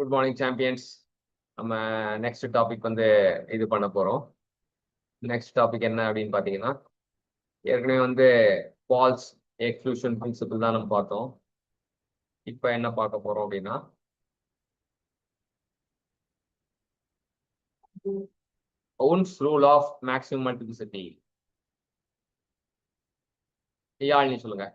Good morning champions. நம்ம next topic வந்து இது பண்ண போறோம். நெக்ஸ்ட் டாபிக் என்ன அப்படின்னு பார்த்தீங்கன்னா, ஏற்கனவே வந்து பால்ஸ் எக்ஸ்க்ளூஷன் பிரின்சிபிள் தான் நம்ம பார்த்தோம். இப்போ என்ன பார்க்க போறோம் அப்படின்னா, Hund's rule of maximum multiplicity. Yazhini சொல்லுங்க.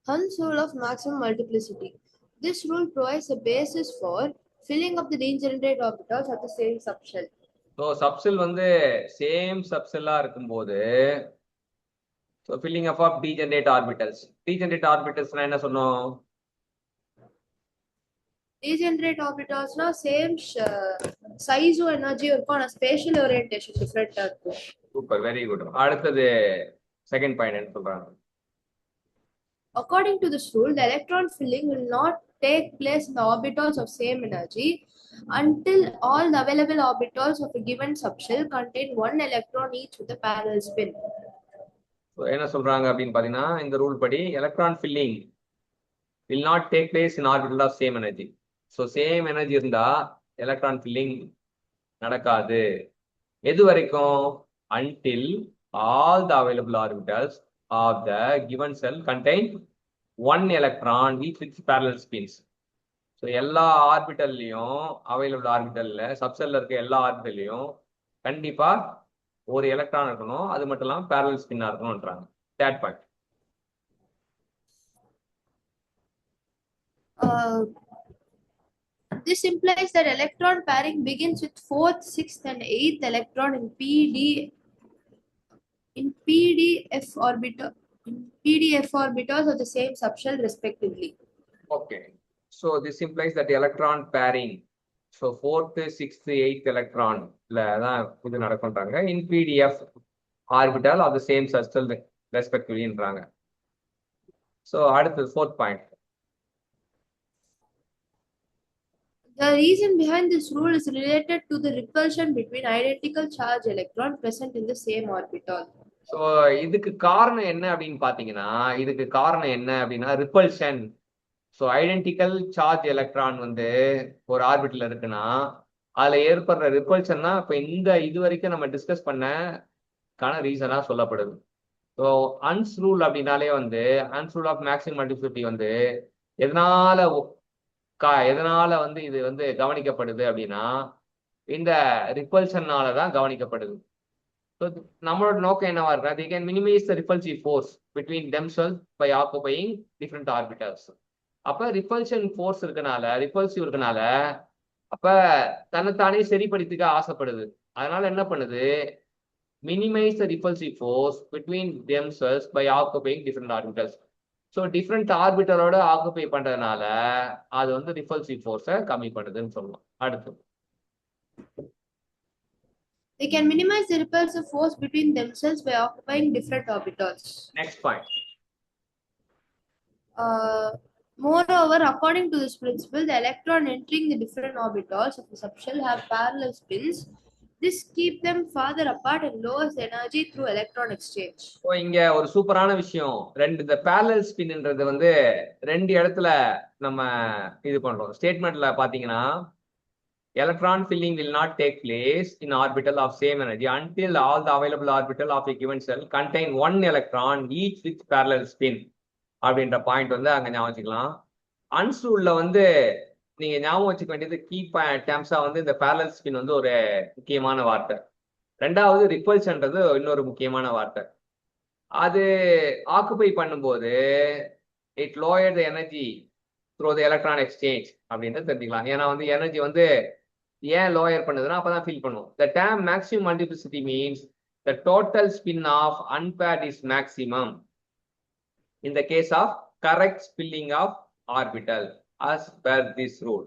Hund's rule of maximum multiplicity. This rule provides a basis for filling up the degenerate orbitals at the same subshell. So subshell வந்து சேம் சப்செல்லாக இருக்கும்போது filling up of degenerate orbitals. Degenerate ஆர்பிட்டல்ஸ்னா என்ன சொன்னோம்? Degenerate orbitals na same size or energy இருக்கும் ஆனா spatial orientation different இருக்கும். Super, very good. அடுத்தது செகண்ட் பாயிண்ட் என்ன சொல்றாங்க? According to this rule, the electron filling will not take place in the orbitals of same energy until all the available orbitals of a given subshell contain one electron each with a parallel spin. என்ன சொல்றாங்க அப்படின்னு பாத்தீங்கன்னா, இந்த rule படி electron filling will not take place in orbital of same energy. So same energy இருந்தா electron filling நடக்காது. எது வரைக்கும்? until all the available orbitals of the given cell contain one electron each with parallel spins. So எல்லா ஆர்பிட்டல்லையும் available ஆர்பிட்டல்ல சப்செல்ல இருக்க எல்லா ஆர்பிட்டல்லையும் கண்டிப்பா ஒரு electron இருக்கணும், அது மட்டும் இல்லாமல் பேரலல் ஸ்பின்னா இருக்கணும்ன்றாங்க. Third point. This implies that electron pairing begins with 4th, 6th, and 8th electron in PDF orbitals of the same subshell respectively. Okay, so this implies that electron pairing, so 4th, 6th, 8th electron தான் இது நடக்கும்ன்றாங்க in PDF orbital of the same subshell respectivelyன்றாங்க. So அடுத்து fourth point. The reason behind this rule is related to the repulsion between identical charge electrons present in the same orbital. So இதுக்கு காரணம் என்ன அப்படின்னு பார்த்தீங்கன்னா, இதுக்கு காரணம் என்ன அப்படின்னா repulsion. So identical charge electron வந்து ஒரு ஆர்பிட்டில் இருக்குன்னா அதில் ஏற்படுற ரிப்பல்ஷன் தான் இப்போ இது வரைக்கும் நம்ம டிஸ்கஸ் பண்ணக்கான ரீசனாக சொல்லப்படுது. ஸோ அன்ஸ் ரூல் அப்படின்னாலே வந்து அன்ஸ் ரூல் ஆஃப் மேக்ஸிமம் மல்டிபிலிட்டி வந்து எதனால வந்து இது வந்து கவனிக்கப்படுது அப்படின்னா இந்த ரிப்பல்ஷன்னால தான் கவனிக்கப்படுது. ஸோ நம்மளோட நோக்கம் என்னவா இருக்கு? they can minimize the repulsive force between themselves by occupying different orbitals. அப்ப ரிப்பல்சிவ் இருக்கனால அப்ப தன்னைத்தானே சரிப்படுத்திக்க ஆசைப்படுது. அதனால என்ன பண்ணுது? Minimise the repulsive force between themselves by occupying different orbitals. So different ஆர்பிட்டலோட ஆக்குபை பண்றதுனால அது வந்து ரிப்பல்சிவ் ஃபோர்ஸை கம்மி பண்ணுதுன்னு சொல்லலாம். அடுத்து they can minimize the repulsive force between themselves by occupying different orbitals. Next point. Moreover, according to this principle, the electron entering the different orbitals of the subshell have parallel spins. This keeps them farther apart and lowers the energy through electron exchange. So இங்க ஒரு சூப்பரான விஷயம், இந்த parallel ஸ்பின்ன்றது வந்து ரெண்டு இடத்துல நம்ம இது பண்றோம். ஸ்டேட்மெண்ட்ல பாத்தீங்கன்னா electron filling will not take place in orbital of same energy until all the available orbital of a given cell contain one electron each with parallel spin அப்படின்ற பாயிண்ட் வந்து அங்க ஞாபகம் வச்சுக்கலாம். அன்ஸ் ரூல்ல வந்து நீங்க ஞாபகம் வச்சுக்க வேண்டியது கீ டேர்ம்ஸா வந்து இந்த பேரலல் ஸ்பின் வந்து ஒரு முக்கியமான வார்த்தை. ரெண்டாவது ரிப்பல்ஷன்றது இன்னொரு முக்கியமான வார்த்தை. அது ஆக்குபை பண்ணும்போது it lower the energy through the electron exchange அப்படின்னு தெரிஞ்சுக்கலாம். ஏன்னா வந்து எனர்ஜி வந்து ஏன் லோயர் பண்ணுதுன்னா அப்பதான் ஃபீல் பண்ணும். The term maximum multiplicity means the total spin of unpaired is maximum in the case of correct spilling of orbital as per this rule.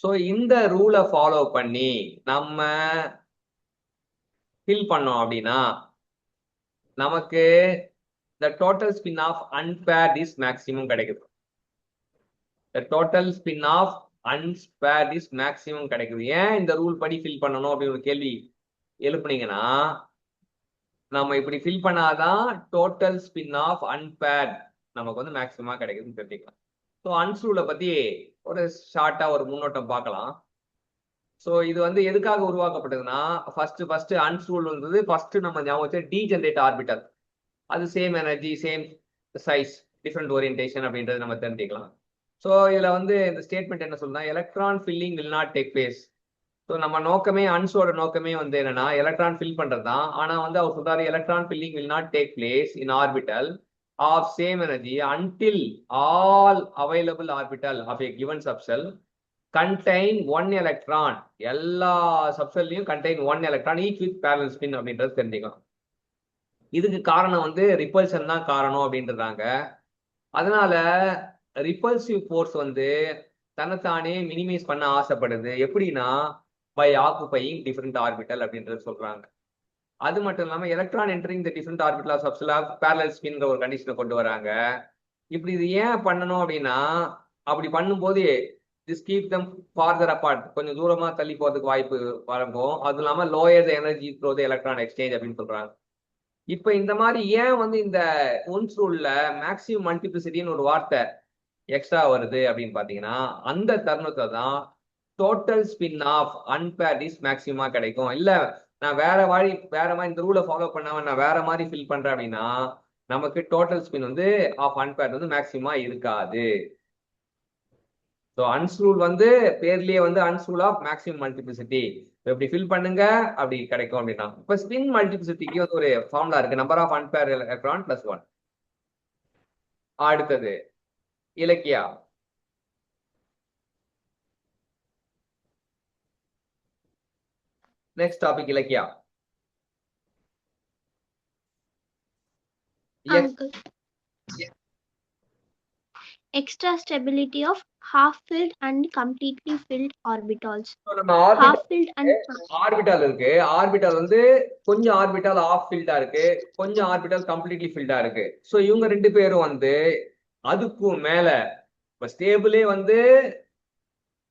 So இந்த ரூலை ஃபாலோ பண்ணி நம்ம ஃபில் பண்ணோம் அப்படின்னா நமக்கு the total spin of unpaired is maximum கிடைக்குது. The total spin of unpaired is maximum கிடைக்குது. ஏன் இந்த ரூல் படி ஃபில் பண்ணணும் அப்படின்னு ஒரு கேள்வி எழுப்புனீங்கன்னா நம்ம இப்படி ஃபில் பண்ணாதான் டோட்டல் ஸ்பின் ஆஃப் அன்பேர்ட் நமக்கு வந்து மேக்ஸிமமா கிடைக்குதுன்னு தெரிஞ்சுக்கலாம். ஸோ அன்ஸ்க்ரூல பத்தி ஒரு ஷார்ட்டா ஒரு முன்னோட்டம் பார்க்கலாம். ஸோ இது வந்து எதுக்காக உருவாக்கப்பட்டதுன்னா ஃபர்ஸ்ட் அன்ஸ்க்ரூல் வந்தது ஃபர்ஸ்ட் நம்ம ஞாபகம் டீஜெனரேட் ஆர்பிட்டல். அது same energy same size different orientation அப்படின்றது நம்ம தெரிஞ்சுக்கலாம். ஸோ இதுல வந்து இந்த ஸ்டேட்மெண்ட் என்ன சொல்லுன்னா electron filling will not take place. So நம்ம நோக்கமே அன்ஸோட நோக்கமே வந்து என்னன்னா எலக்ட்ரான் ஃபில் பண்றது தான். ஆனா வந்து அவர் சொல்றாரு electron filling will not take place in orbital of same energy until all available orbital of a given subshell contain one electron. எல்லா சப்செல்லையும் contain one electron each with parallel spin அப்படின்றது தெரிஞ்சுக்கலாம். இதுக்கு காரணம் வந்து ரிப்பல்ஷன் தான் காரணம் அப்படின்றாங்க. அதனால ரிப்பல்சிவ் ஃபோர்ஸ் வந்து தன்னைத்தானே மினிமைஸ் பண்ண ஆசைப்படுது. எப்படின்னா பை ஆக்குபையிங் டிஃப்ரெண்ட் ஆர்பிட்டல் அப்படின்றது சொல்றாங்க. அது மட்டும் இல்லாம electron entering the different orbital of subshell of parallel ஸ்பின்ங்கிற ஒரு கண்டிஷனை கொண்டு வராங்க. இப்படி இது ஏன் பண்ணணும் அப்படின்னா அப்படி பண்ணும்போது this keep them further apart, கொஞ்சம் தூரமா தள்ளி போறதுக்கு வாய்ப்பு வழங்கும். அது இல்லாம lower the energy through the electron exchange அப்படின்னு சொல்றாங்க. இப்ப இந்த மாதிரி ஏன் வந்து இந்த ஒன்ஸ் ரூல்ல மேக்ஸிமம் மல்டிபிளிசிட்டின்னு ஒரு வார்த்தை எக்ஸ்ட்ரா வருது அப்படின்னு பாத்தீங்கன்னா அந்த தருணத்தை தான் total spin of unpaired is மேக்ஸிமமா கிடைக்கும். இல்ல நான் வேற மாதிரி இந்த ரூலை ஃபாலோ பண்ணாம நான் வேற மாதிரி ஃபில் பண்றேன் அப்படின்னா நமக்கு டோட்டல் ஸ்பின் வந்து ஆஃப் அன்பேர்ட் வந்து மேக்ஸிமமா இருக்காது. ஸோ அன்ஸ்ரூல் வந்து பேர்லயே வந்து அன்ஸ்ரூல் ஆஃப் மேக்ஸிமம் மல்டிபிளிசிட்டி. இப்படி ஃபில் பண்ணுங்க அப்படி கிடைக்கும் அப்படின்னா இப்ப ஸ்பின் மல்டிபிளிசிட்டிக்கு வந்து ஒரு ஃபார்முலா இருக்கு, number of unpaired electron plus 1. அடுத்தது Ilakkiya. Next topic Ilakkiya. Uncle. Extra stability of half-filled and completely filled orbitals. நம்ம Half-filled and ஆர்பிட்டால் இருக்கு. ஆர்பிட்டால் வந்து கொஞ்சம் ஆர்பிட்டால் ஆஃப் ஃபில்டா இருக்கு, கொஞ்சம் ஆர்பிட்டால் கம்ப்ளீட்லி ஃபில்டா இருக்கு. ஸோ இவங்க ரெண்டு பேரும் வந்து அதுக்கும் மேல இப்ப ஸ்டேபிளே வந்து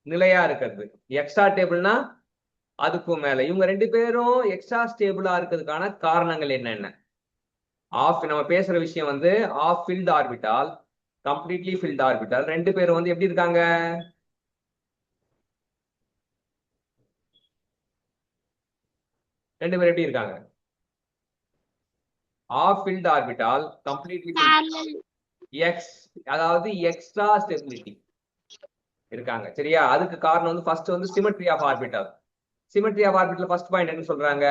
நிலையா இருக்கிறது. எக்ஸ்ட்ரா டேபிள்னா அதுக்கும் மேல இவங்க ரெண்டு பேரும் எக்ஸ்ட்ரா ஸ்டேபிளா இருக்கிறதுக்கான காரணங்கள் என்னென்ன? நம்ம பேசுற விஷயம் வந்து half filled orbital completely filled orbital ரெண்டு பேரும் வந்து எப்படி இருக்காங்க? ரெண்டு பேரும் எப்படி இருக்காங்க? Half filled orbital completely parallel. Ex, அதாவது எக்ஸ்ட்ரா ஸ்டெபிலிட்டி இருக்காங்க. சரியா? அதுக்கு காரணம் வந்து ஃபர்ஸ்ட் வந்து symmetry of orbital. Symmetry of orbital first point என்ன சொல்றாங்க?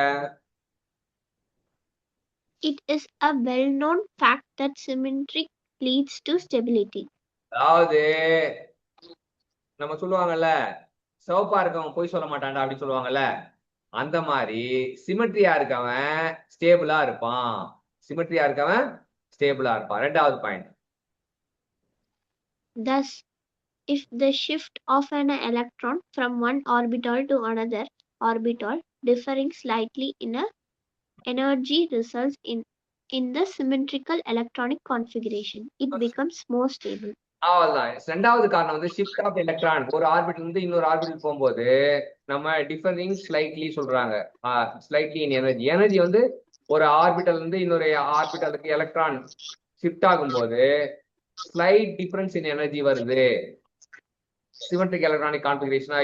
It is a well-known fact that symmetry leads to stability. அதாவது நம்ம சொல்லுவாங்கல்ல சிவப்பா இருக்கவன் போய் சொல்ல மாட்டான்டா அப்படி சொல்லுவாங்கல்ல, அந்த மாதிரி சிமெட்ரியா இருக்கவன் ஸ்டேபிளா இருப்பான். சிமெட்ரியா இருக்கவன் ஸ்டேபிளா இருப்பான். ரெண்டாவது point. Thus, if the shift of an electron from one orbital to another orbital differing slightly in a energy results in the symmetrical electronic configuration, it becomes more stable. அவ்வளவுதான். ரெண்டாவது காரணம் வந்து ஷிஃப்ட் ஆஃப் எலக்ட்ரான். ஒரு orbital இருந்து இன்னொரு orbital போகும்போது நம்ம differing slightly சொல்றாங்க. ஸ்லைட்லி இன் எனர்ஜி. எனர்ஜி வந்து ஒரு ஆர்பிட்டல் இருந்து இன்னொரு ஆர்பிட்டலுக்கு எலக்ட்ரான் ஷிஃப்ட் ஆகும்போது ஸ்லைட் டிஃபரன்ஸ் இன் எனர்ஜி வருது. சிமெட்ரிக் எலக்ட்ரானிக் கான்ஃபிகரேஷனா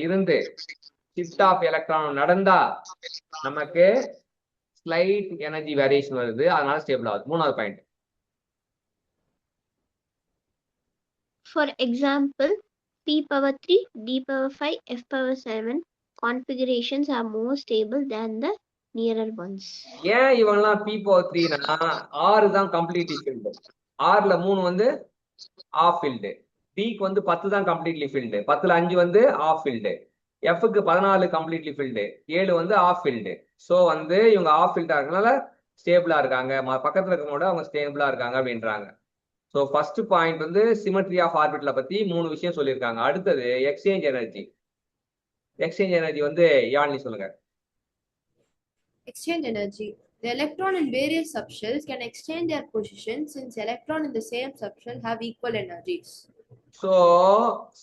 இருந்து ஷிஃப்ட் ஆஃப் எலக்ட்ரான் நடந்தா நமக்கு ஸ்லைட் எனர்ஜி வேரியேஷன் வருது, அதனால ஸ்டேபிள் ஆகுது. மூணாவது point. For example, p power 3, d power 5, f power 7 configurations are more stable than the nearer ones. ஏன் இவன்லாம் p பவர் 3னா 6 தான் கம்ப்ளீட்லி ஃபில்டு, 6ல 3 வந்து ஆஃப் ஃபில்டு, டிக்கு வந்து 10 தான் கம்ப்ளீட்லி ஃபில்டு, 10ல 5 வந்து ஆஃப் ஃபில்டு, எஃப்க்கு 14 கம்ப்ளீட்லி ஃபில்டு, 7 வந்து ஆஃப் ஃபில்டு. ஸோ வந்து இவங்க ஆஃப் ஃபில்டா இருக்கனால ஸ்டேபிளா இருக்காங்க, பக்கத்துல இருக்கவங்களோட அவங்க ஸ்டேபிளா இருக்காங்க அப்படின்றாங்க. ஸோ ஃபர்ஸ்ட் பாயிண்ட் வந்து சிமெட்ரி ஆஃப் ஆர்பிட்ல பத்தி 3 விஷயம் சொல்லியிருக்காங்க. அடுத்தது எக்ஸ்சேஞ்ச் எனர்ஜி. எக்ஸ்சேஞ்ச் எனர்ஜி வந்து யாழ்னி சொல்லுங்க. Exchange energy. The electron in various subshells can exchange their position since electrons in the same subshell have equal energies. So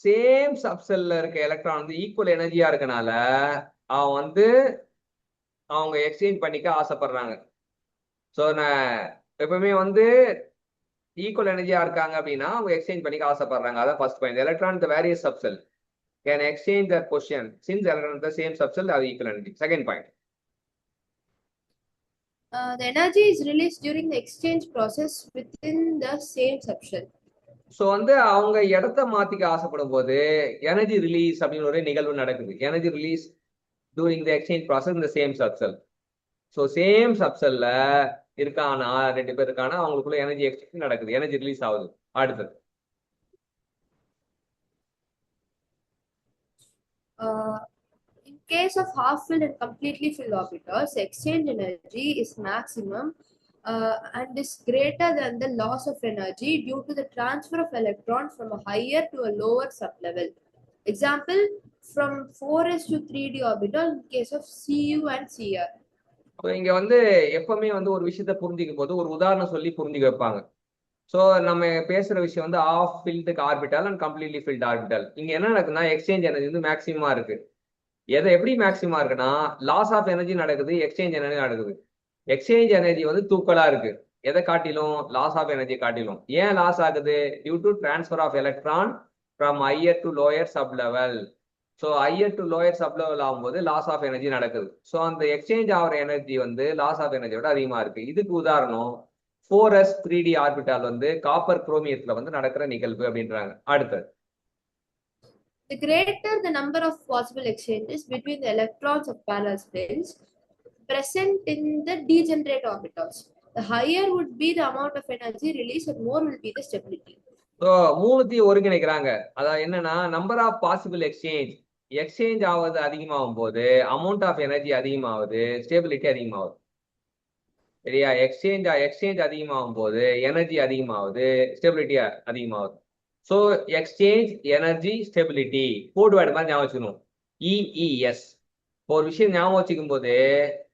same சப்செல்ல இருக்க electron வந்து ஈக்குவல் எனர்ஜியா இருக்கனால அவன் வந்து அவங்க எக்ஸ்சேஞ்ச் பண்ணிக்க ஆசைப்படுறாங்க. ஸோ நான் எப்பவுமே வந்து ஈக்குவல் எனர்ஜியா இருக்காங்க அப்படின்னா அவங்க எக்ஸ்சேஞ்ச் பண்ணிக்க ஆசைப்படுறாங்க. அதான் first point. Electron the various subshell can exchange their position since electron the same subshell அது equal energy. Second point. The energy is released during the exchange process within the same subshell. So வந்து அவங்க இடத்த மாத்திக்க ஆசைப்படும் போது energy release அப்படின்னு ஒரு நிகழ்வு நடக்குது. Energy release during the exchange process இந்த சேம் சப்செல். ஸோ சேம் சப்செல்ல இருக்கானா 2 பேர் இருக்கானா அவங்களுக்குள்ள எனர்ஜி எக்ஸ்சேஞ்ச் நடக்குது, எனர்ஜி ரிலீஸ் ஆகுது. அடுத்தது In case of half-filled and completely filled orbitals, exchange energy is maximum and is greater than the loss of energy due to the transfer of electrons from a higher to a lower sublevel. Example, from 4s to 3d orbital in case of Cu and Cr. இங்க வந்து எப்பவுமே வந்து ஒரு விஷயத்த புரிஞ்சுக்கும் போது ஒரு உதாரணம் சொல்லி புரிஞ்சுக்க வைப்பாங்க. ஸோ நம்ம பேசுற விஷயம் வந்து ஆஃப் ஃபில்டுக்கு orbital and completely filled orbital. இங்க என்ன நடக்குதுன்னா எக்ஸ்சேஞ்ச் எனர்ஜி வந்து மேக்சிமமா இருக்கு. எதை எப்படி மேக்சிமமா இருக்குன்னா லாஸ் ஆஃப் எனர்ஜி நடக்குது, எக்ஸ்சேஞ்ச் எனர்ஜி நடக்குது. எக்ஸ்சேஞ்ச் எனர்ஜி வந்து தூக்கலா இருக்கு. எதை காட்டிலும்? லாஸ் ஆஃப் எனர்ஜி காட்டிலும். ஏன் லாஸ் ஆகுது? Due to transfer of electron from higher to lower sub level. So higher to lower sub level ஆகும்போது லாஸ் ஆஃப் எனர்ஜி நடக்குது. ஸோ அந்த எக்ஸ்சேஞ்ச் ஆகிற எனர்ஜி வந்து லாஸ் ஆஃப் எனர்ஜியோட அதிகமா இருக்கு. இதுக்கு உதாரணம் 4s 3d ஆர்பிட்டால் வந்து காப்பர் குரோமியத்துல வந்து நடக்கிற நிகழ்வு அப்படின்றாங்க. அடுத்தது The greater the number of possible exchanges between the electrons of parallel spins present in the degenerate orbitals, the higher would be the amount of energy released and more will be the stability. So மூணுத்தையும் ஒருங்கிணைக்கிறாங்க. அதாவது என்னன்னா number of possible exchange ஆகுது அதிகமாகும் போது amount of energy அதிகமாகுது, stability அதிகமாகுது. சரியா? Exchange அதிகமாகும் போது எனர்ஜி அதிகமாகுது, ஸ்டெபிலிட்டி அதிகமாகுது. So exchange energy stability code word மாதிரி ஞாபகம் வச்சுக்கணும். இஇஎஸ். ஒரு விஷயம் ஞாபகம் வச்சுக்கும் போது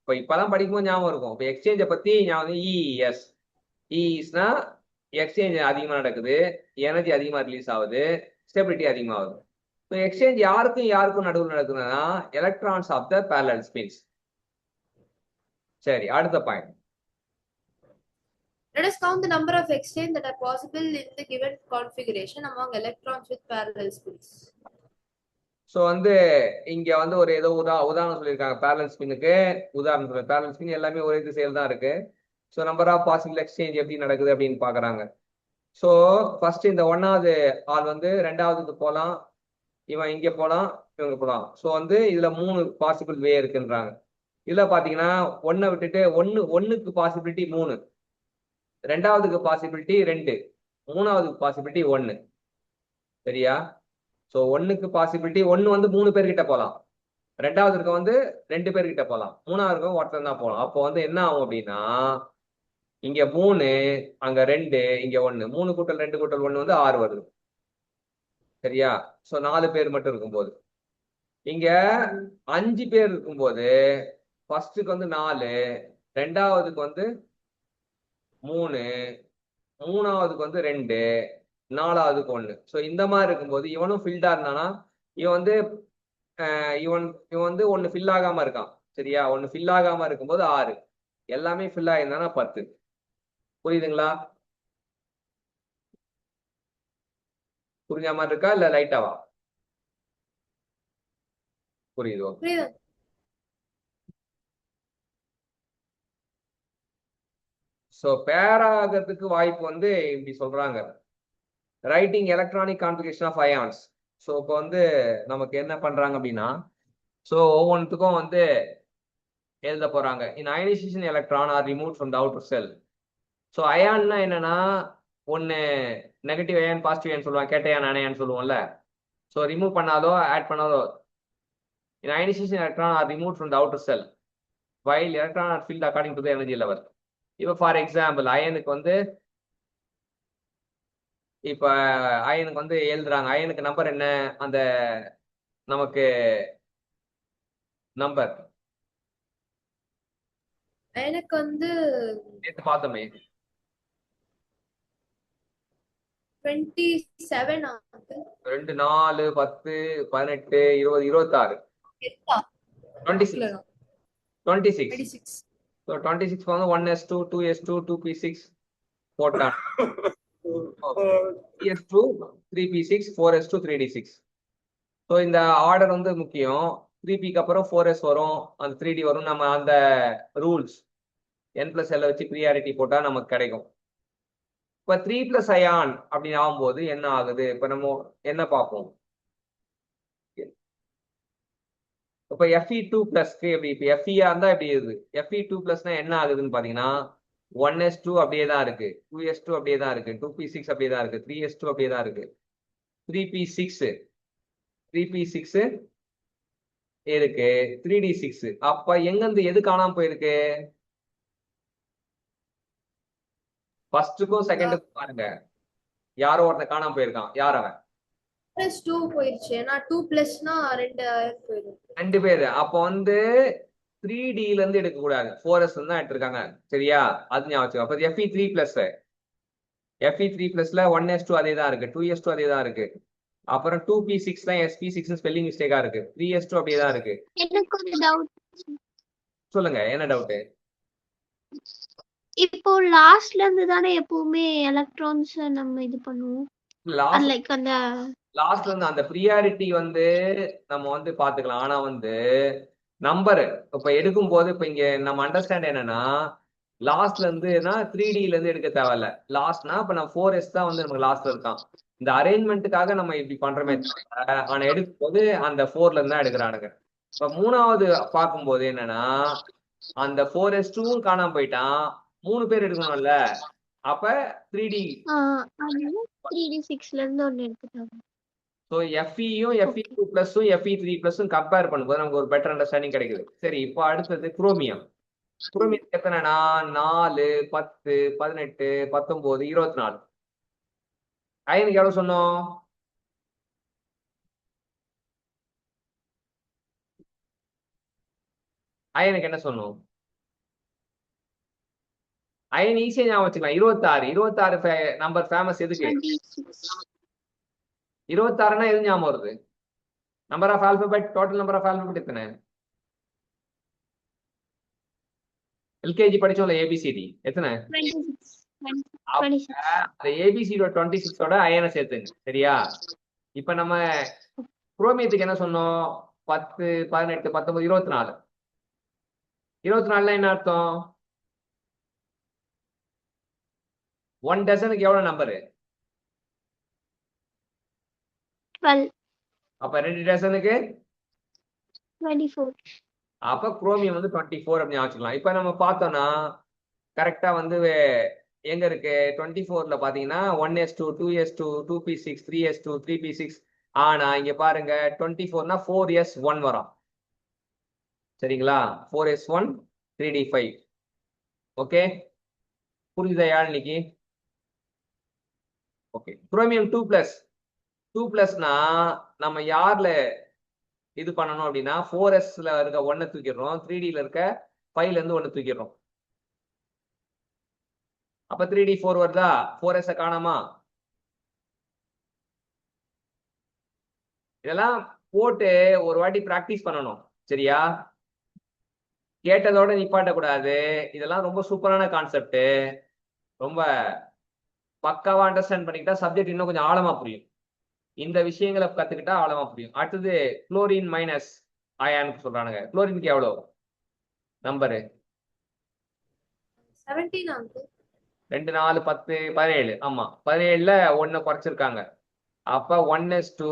இப்போ இப்பதான் படிக்கும்போது ஞாபகம் இருக்கும். இப்போ எக்ஸ்சேஞ்சை பத்தி ஞாபகம் இஇஎஸ். இஇஸ்னா எக்ஸ்சேஞ்ச் அதிகமாக நடக்குது, எனர்ஜி அதிகமாக ரிலீஸ் ஆகுது, ஸ்டெபிலிட்டி அதிகமாகுது. ஸோ எக்ஸ்சேஞ்ச் யாருக்கும் நடுவில் நடக்குதுன்னா electrons of the parallel spins. சரி, அடுத்த point. Let us count the number of exchange that are possible in the given configuration among electrons with parallel spins. So வந்து இங்க வந்து ஒரு ஏதோ உதாரணம் சொல்லியிருக்காங்க பேரலல் ஸ்பின்னுக்கு. உதாரணம் பேரலல் ஸ்பின் எல்லாமே ஒரே திசையில் தான் இருக்கு. So number of possible exchange எப்படி நடக்குது அப்படின்னு பாக்குறாங்க. ஸோ ஃபர்ஸ்ட் இந்த 1வது ஆள் வந்து 2வதுக்கு போகலாம், இவன் இங்க போகலாம், இவங்க போகலாம். ஸோ வந்து இதுல 3 பாசிபிள் வே இருக்குன்றாங்க. இதுல பாத்தீங்கன்னா 1 விட்டுட்டு 1க்கு பாசிபிலிட்டி 3, 2வதுக்கு பாசிபிலிட்டி 2, 3வதுக்கு பாசிபிலிட்டி 1. சரியா? ஸோ 1க்கு பாசிபிலிட்டி 1 வந்து 3 பேர்கிட்ட போகலாம், 2வதுக்கு வந்து 2 பேர்கிட்ட போகலாம், 3வதுக்கு ஒருத்தன் தான் போகலாம். அப்போ வந்து என்ன ஆகும் அப்படின்னா இங்க 3, அங்க 2, இங்க 1, 3 கூட்டல் 2 கூட்டல் 1 வந்து 6 வருது. சரியா? ஸோ 4 பேர் மட்டும் இருக்கும்போது இங்க 5 பேர் இருக்கும்போது ஃபர்ஸ்டுக்கு வந்து 4, 2வதுக்கு வந்து 3, 3வதுக்கு வந்து 2, 4வதுக்கு 1. ஸோ இந்த மாதிரி இருக்கும்போது இவனும் ஃபில்டா இருந்தானா இவன் வந்து இவன் வந்து 1 ஃபில் ஆகாம இருக்கான். சரியா? 1 ஃபில் ஆகாம இருக்கும்போது 6, எல்லாமே ஃபில் ஆயிருந்தானா 10. புரியுதுங்களா? புரிஞ்ச மாதிரி இருக்கா இல்ல லைட்டாவா? புரியுதோ? ஸோ பேர் ஆகிறதுக்கு வாய்ப்பு வந்து இப்படி சொல்றாங்க, writing electronic configuration of ions. So இப்போ வந்து நமக்கு என்ன பண்றாங்க அப்படின்னா ஸோ ஒவ்வொன்றுத்துக்கும் வந்து எழுத போறாங்க. In ionisation electron are remove from the outer shell. So அயான்னா என்னன்னா ஒன்னு நெகட்டிவ் அயான் பாசிட்டிவ் அயான் சொல்லுவாங்க, கேட்டையான் அணையான்னு சொல்லுவோம்ல. ஸோ ரிமூவ் பண்ணாதோ ஆட் பண்ணாதோ in ionisation electron are remove from the outer shell while electron are filled according to the energy level. இப்போ for example அயனுக்கு வந்து இப்ப அயனுக்கு வந்து எழுதுறாங்க. அயனுக்கு நம்பர் என்ன? அந்த நமக்கு நம்பர் எனக்கு வந்து நேற்று பார்த்தோமே 27 2, 4, 10, 18, 20, 26, 26. 26. 26. So 26 வந்து 1s2 2s2 2p6 போட்டான் 3s2 3p6 4s2 3d6. So இந்த ஆர்டர் வந்து முக்கியம். 3pக்கு அப்புறம் 4s வரும், அந்த 3d வரும். நம்ம அந்த ரூல்ஸ் n+l வச்சு ப்ரியாரிட்டி போட்டா நமக்கு கிடைக்கும். இப்ப 3+ அயான் அப்படின்னு ஆகும்போது என்ன ஆகுது? இப்ப நம்ம என்ன பார்ப்போம்? இப்ப Fe2+க்கு எப்படி? இப்ப Fe இருந்தா எப்படி இருக்குது? Fe2+னா என்ன ஆகுதுன்னு பாத்தீங்கன்னா 1s2 அப்படியே தான் இருக்கு, 2s2 அப்படியே தான் இருக்கு, 2p6 அப்படியே தான் இருக்கு, 3s2 அப்படியே தான் இருக்கு, 3p6 இருக்கு, 3d6. அப்ப எங்கிருந்து எது காணாம போயிருக்கு? ஃபர்ஸ்ட்டுக்கும் செகண்டுக்கும் பாருங்க, யாரோ ஒருத்தன் காணாம போயிருக்கான். யார் அவன்? 2 போயிருச்சு. ஏன்னா 2+னா 2 போயிடும். 2 பேரு. அப்ப வந்து 3D ல இருந்து எடுக்க கூடாது, 4s தான் எடுத்திருக்காங்க. சரியா? அது ஞாபகம். அப்ப Fe3+ல 1s2 அதே தான் இருக்கு, 2s2 அதே தான் இருக்கு. அப்புறம் 2p6 தான் sp6 ஸ்பெல்லிங் மிஸ்டேக்கா இருக்கு, 3s2 அப்படியே தான் இருக்கு. எனக்கு ஒரு டவுட். சொல்லுங்க, என்ன டவுட்? இப்போ லாஸ்ட்ல இருந்து தானே எப்பவுமே எலக்ட்ரான்ஸ் நம்ம இது பண்ணுவோம். லாஸ்ட் லைக் அந்த லாஸ்ட்ல இருந்து அந்த ப்ரியாரிட்டி வந்து நம்ம வந்து பாத்துக்கலாம். ஆனா வந்து நம்பர் இப்ப எடுக்கும் போது இப்ப இங்க நம்ம அண்டர்ஸ்டாண்ட் என்னன்னா, லாஸ்ட்ல இருந்துனா 3D ல இருந்து எடுக்க தேவையில்ல. லாஸ்ட்னா இப்ப நம்ம 4s தான் வந்து நமக்கு லாஸ்ட்ல இருக்கான். இந்த அரேஞ்ச்மெண்ட்டுக்காக நம்ம இப்படி பண்றோமே தவிர, ஆனா எடுக்கும் போது அந்த 4ல இருந்து தான் எடுக்கிறானுங்க. இப்ப மூணாவது பார்க்கும்போது என்னன்னா, அந்த 4s2வும் காணாம போயிட்டான், 3 பேர் எடுக்கணும்ல. அப்ப 3D 3d6ல இருந்து ஒன்னு எடுத்துட்டாங்க. ஸோ Fe-யும் Fe2+ம் Fe3+ம் கம்பேர் பண்ணும்போது நமக்கு ஒரு பெட்டர் அண்டர்ஸ்டாண்டிங் கிடைக்குது. சரி, இப்போ அடுத்தது குரோமியம். குரோமியம் எத்தனைனா 4 10 18 19 24. அயனுக்கு எவ்வளவு சொன்னோம்? அயனுக்கு என்ன சொன்னோம்? அயன் ஈஸியா ஞாபகம் வச்சுக்கலாம். 26 நம்பர் ஃபேமஸ். எதுக்கு 26னா எது ஞாபகம் வருது? Number of alphabet, total number of alphabet எத்தனை? எல்கேஜி படிச்சோம்ல, ஏபிசிடி எத்தனை? 26. அந்த ஏபிசிடியோட 26ஓட அயனை சேர்த்துங்க. சரியா? இப்ப நம்ம குரோமியத்துக்கு என்ன சொன்னோம்? 10 18 19 24. 24னா என்ன அர்த்தம்? 1 டசனுக்கு எவ்வளவு நம்பரு? 12. அப்ப 2 டசனுக்கு 24. அப்ப குரோமியம் வந்து 24 அப்படின்னு வச்சுக்கலாம். இப்ப நம்ம பார்த்தோம்னா கரெக்டா வந்து எங்க இருக்கு? 24ல பாத்தீங்கன்னா 1s2 2s2 2p6 3s2 3p6. ஆனா இங்க பாருங்க 24னா 4s1 வரும். சரிங்களா? 4s1 3d5. ஓகே, புரியுதா யாழ் இன்னைக்கு? ஓகே. குரோமியம் 2+னா நம்ம யார்ல இது பண்ணணும் அப்படின்னா 4sல இருக்க 1 தூக்கிடுறோம், 3dல இருக்க 5ல இருந்து 1 தூக்கிடுறோம். அப்ப 3d4 வருதா? 4s காணாமா? இதெல்லாம் போட்டு ஒரு வாட்டி பிராக்டிஸ் பண்ணணும். சரியா? கேட்டதோட நிப்பாட்ட கூடாது. இதெல்லாம் ரொம்ப சூப்பரான கான்செப்ட். ரொம்ப பக்காவா அண்டர்ஸ்டாண்ட் பண்ணிக்கிட்டா சப்ஜெக்ட் இன்னும் கொஞ்சம் ஆழமா புரியும். இந்த விஷயங்களை கத்துக்கிட்டா ஆழமா புரியும். அடுத்தது குளோரின் மைனஸ் அயானுக்கு சொல்றானுங்க. குளோரினுக்கு எவ்வளவு நம்பரு? 17 அங்கு 2 4 10 17. ஆமா, 17ல 1 குறைச்சிருக்காங்க. அப்ப 1s2.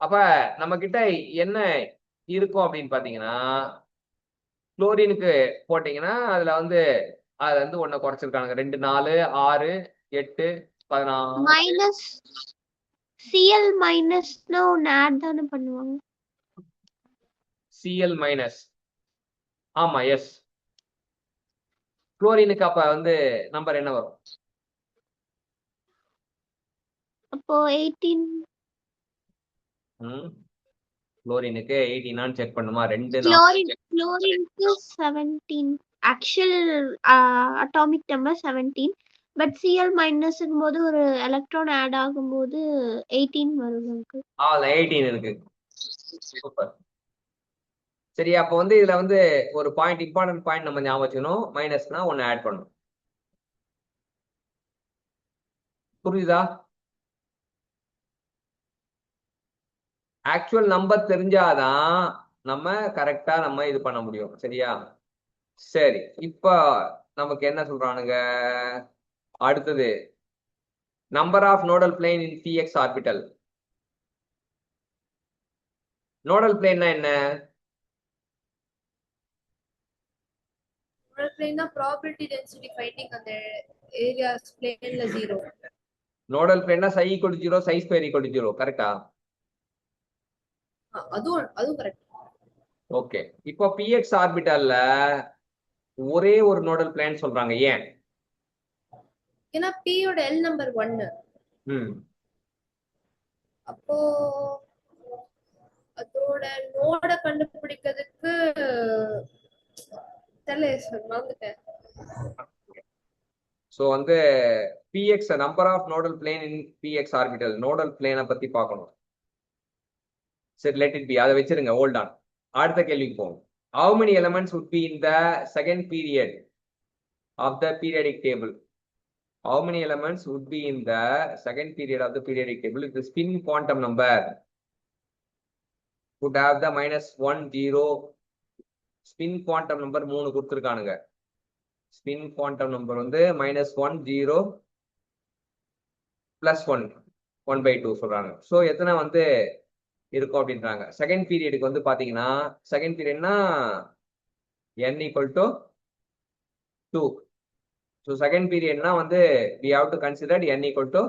அப்ப நம்ம கிட்ட என்ன இருக்கும் அப்படின்னு பாத்தீங்கன்னா, குளோரினுக்கு போட்டீங்கன்னா அதுல வந்து 1 குறைச்சிருக்காங்க. 2 4 6 8 14. மைனஸ் Cl மைனஸ்னா ஒன்னு ஆட் தானே பண்ணுவாங்க. Cl minus. ஆமா, எஸ். குளோரினுக்கு அப்ப வந்து நம்பர் என்ன வரும்? அப்போ 18. குளோரினுக்கு 18 செக் பண்ணுமா? 2 குளோரினுக்கு 17. Actual atomic number 17. But Cl மைனஸ்ங்கும் போது ஒரு எலக்ட்ரான் ஆட் ஆகும்போது 18 வரும் நமக்கு. 18 இருக்கு. சூப்பர். சரி, அப்போ வந்து இதுல வந்து ஒரு பாயிண்ட், இம்பார்ட்டன்ட் பாயிண்ட் நம்ம ஞாபகம் வச்சுக்கணும். மைனஸ்னா ஒன்னு ஆட் பண்ணணும். புரியுதா? ஆக்சுவல் நம்பர் தெரிஞ்சாதான் நம்ம கரெக்டா நம்ம இது பண்ண முடியும். சரியா? சரி, இப்ப நமக்கு என்ன சொல்றானுங்க அடுத்தது, number of nodal plane in px orbital. Nodal பிளேன்னா என்ன? பிளேன்னா ப்ராபபிலிட்டி டென்சிட்டி ஃபைண்டிங் அந்த ஏரியா பிளேன்ல 0. நோடல் பிளேன்னா psi equal to 0, psi square equal to 0. கரெக்டா? அதுவும் கரெக்ட். ஓகே, இப்போ px ஆர்பிட்டல்ல ஒரே ஒரு நோடல் பிளேன் சொல்றாங்க. ஏன்? ஏன்னா p யோட l நம்பர் 1. அப்போ அதோட நோட கண்டுபிடிக்கிறதுக்கு தெரியல சார், மறந்துட்டேன். ஸோ வந்து px number of nodal plane in px orbital, nodal பிளேனை பத்தி பார்க்கணும். சரி, லெட் இட் பி, அதை வச்சிருங்க. Hold on. அடுத்த கேள்விக்கு போவோம். How many elements would be in the second period of the periodic table? How many elements would be in the second period of the periodic table if the spin quantum number would have the -1 0? Spin quantum number 3 கொடுத்துருக்கானுங்க. Spin quantum number வந்து -1 0 +1 1/2 சொல்றாங்க. So எத்தனை வந்து இருக்கும் அப்படின்றாங்க. Second பீரியடுக்கு வந்து பாத்தீங்கன்னா, செகண்ட் பீரியட்னா n equal to 2. So second பீரியட்னா வந்து we have to consider n equal to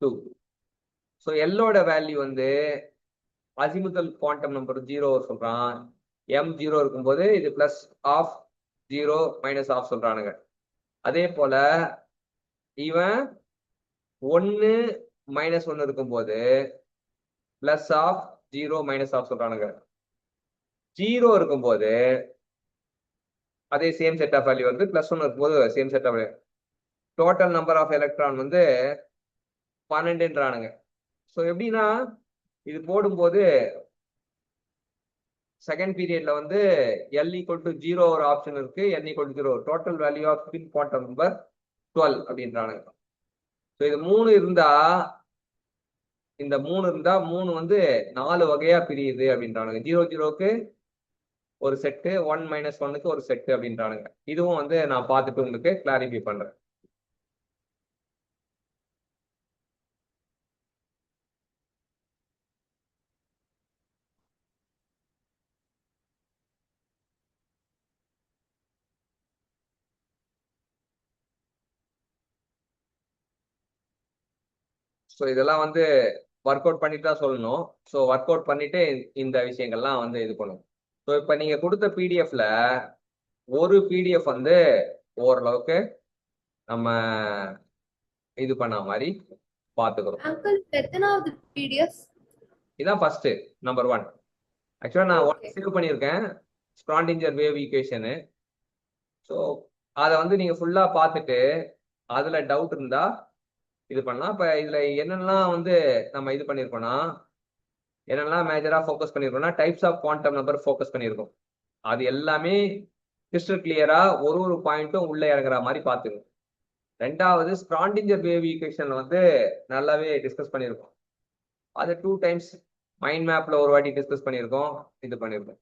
2. So எல்லோட வேல்யூ வந்து அசிமுதல் குவாண்டம் நம்பர் 0 சொல்றான். m 0 இருக்கும்போது இது பிளஸ் ஆஃப் 0 மைனஸ் ஆஃப் சொல்றானுங்க. அதே போல இவன் 1 -1 இருக்கும்போது பிளஸ் ஆஃப் 0 மைனஸ் ஆஃப் சொல்றானுங்க. 0 இருக்கும்போது அதே சேம் செட் ஆஃப் வேல்யூ வருது. +1 இருக்கும்போது same set of value. Total number of electron வந்து 12ன்றானுங்க. ஸோ எப்படின்னா இது போடும்போது செகண்ட் பீரியட்ல வந்து l ஈக்குவல் டு 0 ஒரு ஆப்ஷன் இருக்கு, n equal to 0. Total value of spin quantum number 12 அப்படின்றானுங்க. ஸோ இது 3 இருந்தா, இந்த 3 இருந்தா 3 வந்து 4 வகையா பிரியுது அப்படின்றானுங்க. 0 0க்கு ஒரு செட்டு, 1 -1க்கு ஒரு செட்டு அப்படின்றானுங்க. இதுவும் வந்து நான் பார்த்துட்டு உங்களுக்கு கிளாரிஃபை பண்றேன். ஸோ இதெல்லாம் வந்து ஒர்க் அவுட் பண்ணிட்டு தான் சொல்லணும். ஸோ ஒர்க் அவுட் பண்ணிட்டு இந்த விஷயங்கள்லாம் வந்து இது பண்ணணும். ஸோ இப்போ நீங்க கொடுத்த பிடிஎஃப்ல ஒரு பிடிஎஃப் வந்து ஓரளவுக்கு நம்ம இது பண்ண மாதிரி பார்த்துக்கிறோம். அங்கிள் எத்தனாவது பிடிஎஃப்? இதான் ஃபர்ஸ்ட், நம்பர் 1. ஆக்சுவலாக நான் Okay. சேவ் பண்ணியிருக்கேன், ஸ்க்ராண்டிஞ்சர் வேவ் ஈக்குவேஷனு. ஸோ அதை வந்து நீங்க ஃபுல்லா பார்த்துட்டு அதுல டவுட் இருந்தா இது பண்ணலாம். இப்போ இதுல என்னென்னலாம் வந்து நம்ம இது பண்ணியிருக்கோம்னா, என்னென்னலாம் மேஜரா ஃபோக்கஸ் பண்ணியிருக்கோம்னா, types of quantum number focus பண்ணியிருக்கோம். அது எல்லாமே கிறிஸ்டல் கிளியரா ஒரு பாயிண்ட்டும் உள்ள இறங்குற மாதிரி பார்த்துக்கணும். ரெண்டாவது, ஸ்க்ராண்டிஞ்சர் வேவ் ஈக்குவேஷன்ல வந்து நல்லாவே டிஸ்கஸ் பண்ணியிருக்கோம். அது 2 டைம்ஸ் மைண்ட் மேப்ல ஒரு வாட்டி டிஸ்கஸ் பண்ணியிருக்கோம், இது பண்ணியிருக்கோம்.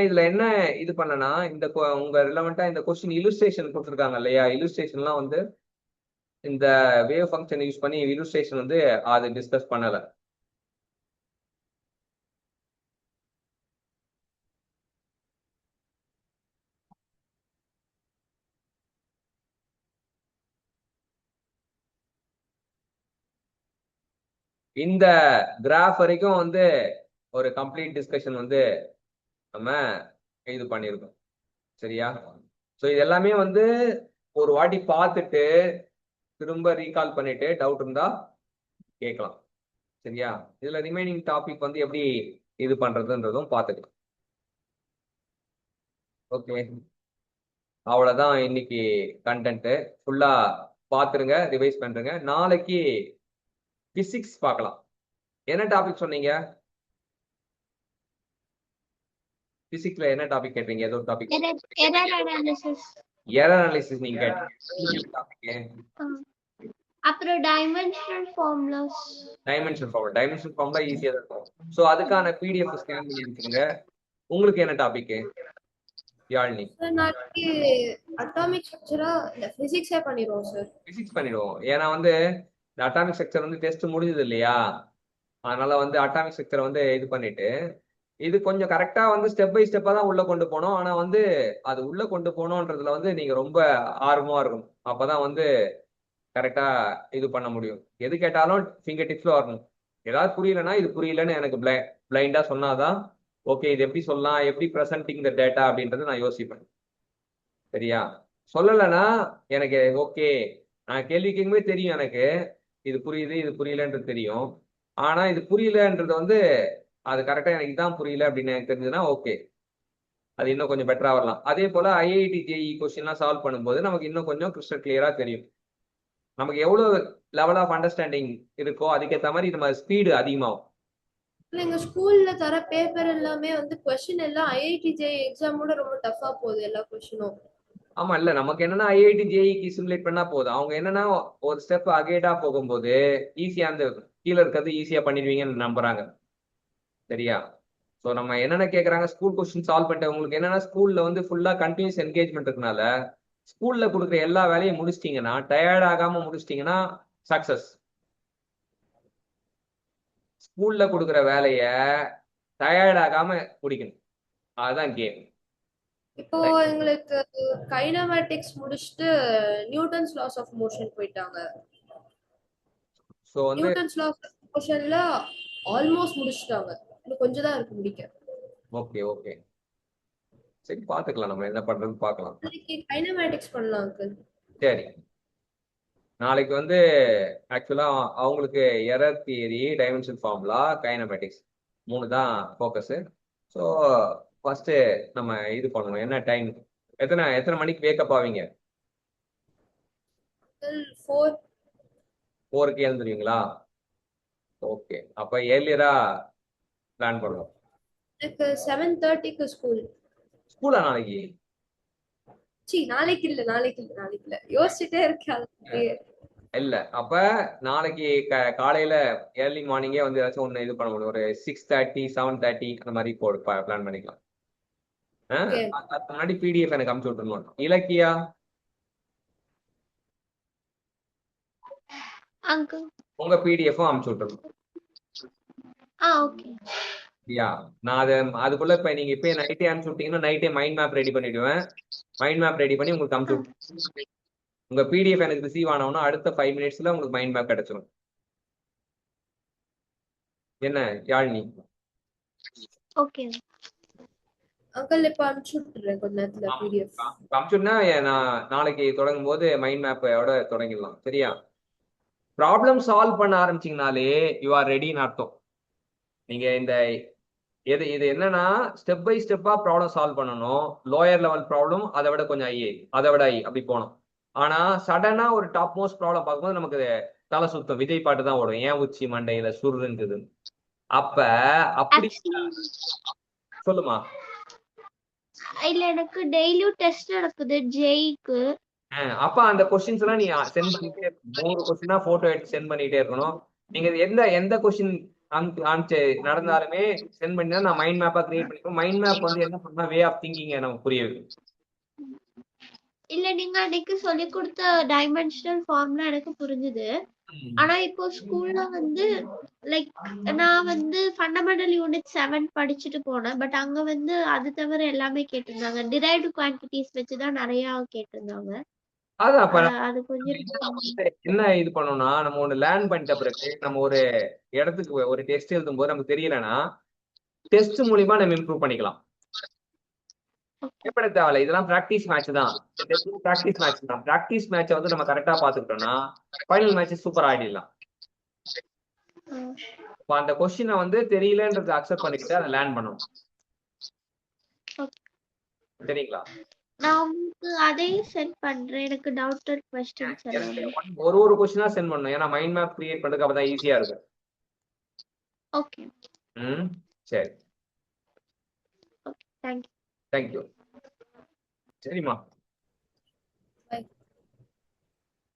இதுல என்ன இது பண்ணனா, இந்த உங்க ரிலவெண்டா இந்த கொஸ்டின் இல்லுஸ்ட்ரேஷன் கொடுத்துருக்காங்க இல்லையா, இல்லுஸ்ட்ரேஷன்லாம் வந்து இந்த வேவ் ஃபங்க்ஷன் யூஸ் பண்ணி இல்லுஸ்ட்ரேஷன் வந்து அது டிஸ்கஸ் பண்ணல. இந்த கிராஃப் வரைக்கும் வந்து ஒரு கம்ப்ளீட் டிஸ்கஷன் வந்து நம்ம இது பண்ணியிருக்கோம். சரியா? ஸோ இது எல்லாமே வந்து ஒரு வாட்டி பார்த்துட்டு திரும்ப ரீகால் பண்ணிட்டு டவுட் இருந்தா கேட்கலாம். சரியா? இதுல ரிமைனிங் டாபிக் வந்து எப்படி இது பண்றதுன்றதும் பார்த்துக்கலாம். ஓகே, அவ்வளவுதான் இன்னைக்கு கண்டென்ட். ஃபுல்லா பார்த்துருங்க, ரிவைஸ் பண்றேங்க. நாளைக்கு பிசிக்ஸ் பார்க்கலாம். என்ன டாபிக் சொன்னீங்க? பிசிக்ஸ்ல என்ன டாபிக் கேட்டீங்க? ஏதோ topic error analysis. Error analysis நீங்க கேட்டீங்க. டாபிக் அப்புறம் dimensional formulas. டைமென்ஷன் ஃபார்முலா ஈஸியா தான் இருக்கும். ஸோ அதுக்கான பிடிஎஃப் ஸ்கேன் பண்ணி வச்சுக்கோங்க. உங்களுக்கு என்ன டாபிக் யாழ்னி? சார் நாளைக்கு அட்டாமிக் ஸ்ட்ரக்சரா இல்ல பிசிக்ஸே பண்ணிடுவோம் சார். பிசிக்ஸ் பண்ணிடுவோம். ஏன்னா வந்து இந்த அட்டாமிக் ஸ்ட்ரக்சர் வந்து டெஸ்ட் முடிஞ்சது இல்லையா, அதனால வந்து அட்டாமிக் ஸ்ட்ரக்சர் வந்து இது பண்ணிட்டு இது கொஞ்சம் கரெக்டா வந்து ஸ்டெப் பை ஸ்டெப்பா தான் உள்ள கொண்டு போனோம். ஆனா வந்து அது உள்ள கொண்டு போனோன்றதுல வந்து நீங்க ரொம்ப ஆர்வமா இருக்கணும். அப்பதான் வந்து கரெக்டா இது பண்ண முடியும். எது கேட்டாலும் ஃபிங்கர் டிப்ஸ்ல வரணும். ஏதாவது புரியலன்னா இது புரியலன்னு எனக்கு பிளைண்டா சொன்னாதான் ஓகே இது எப்படி சொல்லலாம், எப்படி ப்ரெசென்டிங் த டேட்டா அப்படின்றத நான் யோசிப்பேன். சரியா? சொல்லலைன்னா எனக்கு ஓகே நான் கேள்வி கேட்கும்போது தெரியும் எனக்கு இது புரியுது இது புரியலன்றது தெரியும். ஆனா இது புரியலன்றது வந்து அது கரெக்டா எனக்கு இதான் புரியல அப்படின்னு எனக்கு தெரிஞ்சதுன்னா ஓகே அது இன்னும் கொஞ்சம் பெட்டரா வரலாம். அதே போல ஐஐடி ஜேஇ கொஸ்டின்லாம் சால்வ் பண்ணும்போது நமக்கு இன்னும் கொஞ்சம் கிறிஸ்டல் கிளியரா தெரியும். நமக்கு எவ்வளவு லெவல் ஆஃப் அண்டர்ஸ்டாண்டிங் இருக்கோ அதுக்கேற்ற மாதிரி நம்ம ஸ்பீடு அதிகமாகும். எங்க ஸ்கூல்ல தர பேப்பர் எல்லாமே வந்து கொஸ்டின் எல்லாம் ஐஐடி ஜே எக்ஸாமோட ரொம்ப டஃபா போகுது எல்லா கொஸ்டினும். ஆமா, இல்ல நமக்கு என்னன்னா ஐஐடி ஜேஇக்கு சிமுலேட் பண்ணா போதும். அவங்க என்னன்னா ஒரு ஸ்டெப் அகேடா போகும்போது ஈஸியா அந்த கீழே இருக்கிறது ஈஸியா பண்ணிடுவீங்கன்னு நம்புறாங்க. சரியா? ஸோ நம்ம என்னென்ன கேட்குறாங்க ஸ்கூல் கொஸ்டின் சால்வ் பண்ணிட்டு உங்களுக்கு என்னன்னா ஸ்கூல்ல வந்து ஃபுல்லா கண்டினியூஸ் என்கேஜ்மெண்ட் இருக்கனால ஸ்கூல்ல கொடுக்குற எல்லா வேலையும் முடிச்சிட்டீங்கன்னா டயர்ட் ஆகாம முடிச்சிட்டீங்கன்னா சக்சஸ். ஸ்கூல்ல கொடுக்குற வேலைய டயர்ட் ஆகாம முடிக்கணும், அதுதான் கேம். இப்போ எங்களுக்கு கைனமேட்டிக்ஸ் முடிச்சுட்டு நியூட்டன்ஸ் லாஸ் ஆஃப் மோஷன் போயிட்டாங்க. ஸோ வந்து நியூட்டன்ஸ் லாஸ் ஆஃப் மோஷன்ல ஆல்மோஸ்ட் முடிச்சிட்டாங்க. இன்னும் கொஞ்சம் தான் இருக்கு முடிக்க. ஓகே ஓகே சரி பார்த்துக்கலாம், நம்ம என்ன பண்றதுன்னு பார்க்கலாம். நாளைக்கு கைனமேட்டிக்ஸ் பண்ணலாம் அங்கிள். சரி, நாளைக்கு வந்து ஆக்சுவலா அவங்களுக்கு error theory, dimension formula, kinematics 3 தான் ஃபோக்கஸ். ஸோ ஃபர்ஸ்ட் நம்ம இது பண்ணணும். என்ன டைம், எத்தனை மணிக்கு வேக்கப் ஆவீங்க? 4க்கு எழுந்துருவீங்களா? ஓகே, அப்ப ஏர்லியரா பிளான் பண்ணுவோம். எனக்கு 7:30க்கு ஸ்கூலா நாளைக்கு? நாளைக்கு இல்ல யோசிச்சுட்டே இருக்கேன். இல்ல அப்ப நாளைக்கு காலையில ஏர்லி மார்னிங்கே வந்து ஏதாச்சும் ஒண்ணு இது பண்ண முடியும். ஒரு 6:30 7:30 அந்த மாதிரி பிளான் பண்ணிக்கலாம். அதுக்கு முன்னாடி பிடிஎஃப் எனக்கு அனுப்பிச்சு விட்டுருணும். இலக்கியா உங்க பிடிஎஃப் அனுப்பிச்சு விட்டுருணும். நான் அதுக்குள்ள இப்ப நீங்க இப்ப நைட்டே அனுப்பிச்சு விட்டீங்கன்னா நைட்டே மைண்ட் மேப் ரெடி பண்ணிடுவேன். மைண்ட் மேப் ரெடி பண்ணி உங்களுக்கு அனுப்பிச்சு விட்டுருவேன். உங்க பிடிஎஃப் எனக்கு ரிசீவ் ஆனோம்னா அடுத்த 5 மினிட்ஸ்ல உங்களுக்கு மைண்ட் மேப் கிடைச்சிடும். என்ன யாழ்னி? ஓகே அங்கிள் இப்ப அனுப்பிச்சு விட்டுறேன் கொஞ்ச நேரத்துல பிடிஎஃப். அனுப்பிச்சுனா நான் நாளைக்கு தொடங்கும் போது மைண்ட் மேப்போட தொடங்கிடலாம். சரியா? ப்ராப்ளம் சால்வ் பண்ண ஆரம்பிச்சீங்கனாலே யூ ஆர் ரெடின்னு அர்த்தம். நீங்க இந்த இது என்னன்னா ஸ்டெப் பை ஸ்டெப்பா ப்ராப்ளம் சால்வ் பண்ணணும். லோயர் லெவல் ப்ராப்ளம் அதை விட கொஞ்சம் அதை விட அப்படி போனோம். ஆனா சடனா ஒரு டாப் மோஸ்ட் ப்ராப்ளம் பார்க்கும்போது நமக்கு தலை சுத்தம், விஜய் பாட்டு தான் ஓடும், ஏன் உச்சி மண்டையில சுருங்குது. அப்ப அப்படி சொல்லுமா? இல்ல எனக்கு டெய்லியும் டெஸ்ட் நடக்குது ஜேஇக்கு. அப்ப அந்த கொஸ்டின்ஸ் எல்லாம் நீ சென்ட் பண்ணிட்டே 3 கொஸ்டினா போட்டோ எடுத்து சென்ட் பண்ணிட்டே இருக்கணும். நீங்க எந்த கொஸ்டின் நடந்தாலுமே சென்ட் பண்ணி நான் மைண்ட் மேப்பா கிரியேட் பண்ணிப்போம். மைண்ட் மேப் வந்து என்ன பண்ணா வே ஆஃப் திங்கிங் நமக்கு புரிய வைக்கும். இல்ல நீங்க அன்னைக்கு சொல்லி கொடுத்த டைமென்ஷனல் ஃபார்ம்லாம் எனக்கு புரிஞ்சுது. ஆனா இப்போ ஸ்கூல்ல வந்து லைக் நான் வந்து ஃபண்டமெண்டல் யூனிட் 7 படிச்சுட்டு போனேன். பட் அங்க வந்து அது தவிர எல்லாமே கேட்டிருந்தாங்க. டிரைவ்டு குவான்டிட்டிஸ் வச்சுதான் நிறைய கேட்டிருந்தாங்க. அது கொஞ்சம் என்ன இது பண்ணணும்னா நம்ம ஒண்ணு லேர்ன் பண்ணிட்ட பிறகு நம்ம ஒரு இடத்துக்கு ஒரு டெஸ்ட் எழுதும் போது நமக்கு தெரியலன்னா டெஸ்ட் மூலியமா நம்ம இம்ப்ரூவ் பண்ணிக்கலாம். எப்படி தேவையில்ல, இதெல்லாம் பிராக்டிஸ் மேட்ச் தான். பிராக்டிஸ் மேட்ச் தான். பிராக்டிஸ் மேட்சை வந்து நம்ம கரெக்டா பாத்துக்கிட்டோம்னா ஃபைனல் மேட்ச் சூப்பர் ஆடிடலாம். அந்த கொஸ்டினை வந்து தெரியலன்றது அக்செப்ட் பண்ணிக்கிட்டு அதை லேர்ன் பண்ணணும். சரிங்களா? நான் உங்களுக்கு அதையும் சென்ட் பண்றேன். எனக்கு டவுட்டட் क्वेश्चंस எல்லாம் ஒரு क्वेश्चनா சென்ட் பண்ணனும். ஏனா மைண்ட் மேப் கிரியேட் பண்றதுக்கு அப்பதான் ஈஸியா இருக்கும். ஓகே. சரி. Thank you. தேங்க்யூ. சரிம்மா.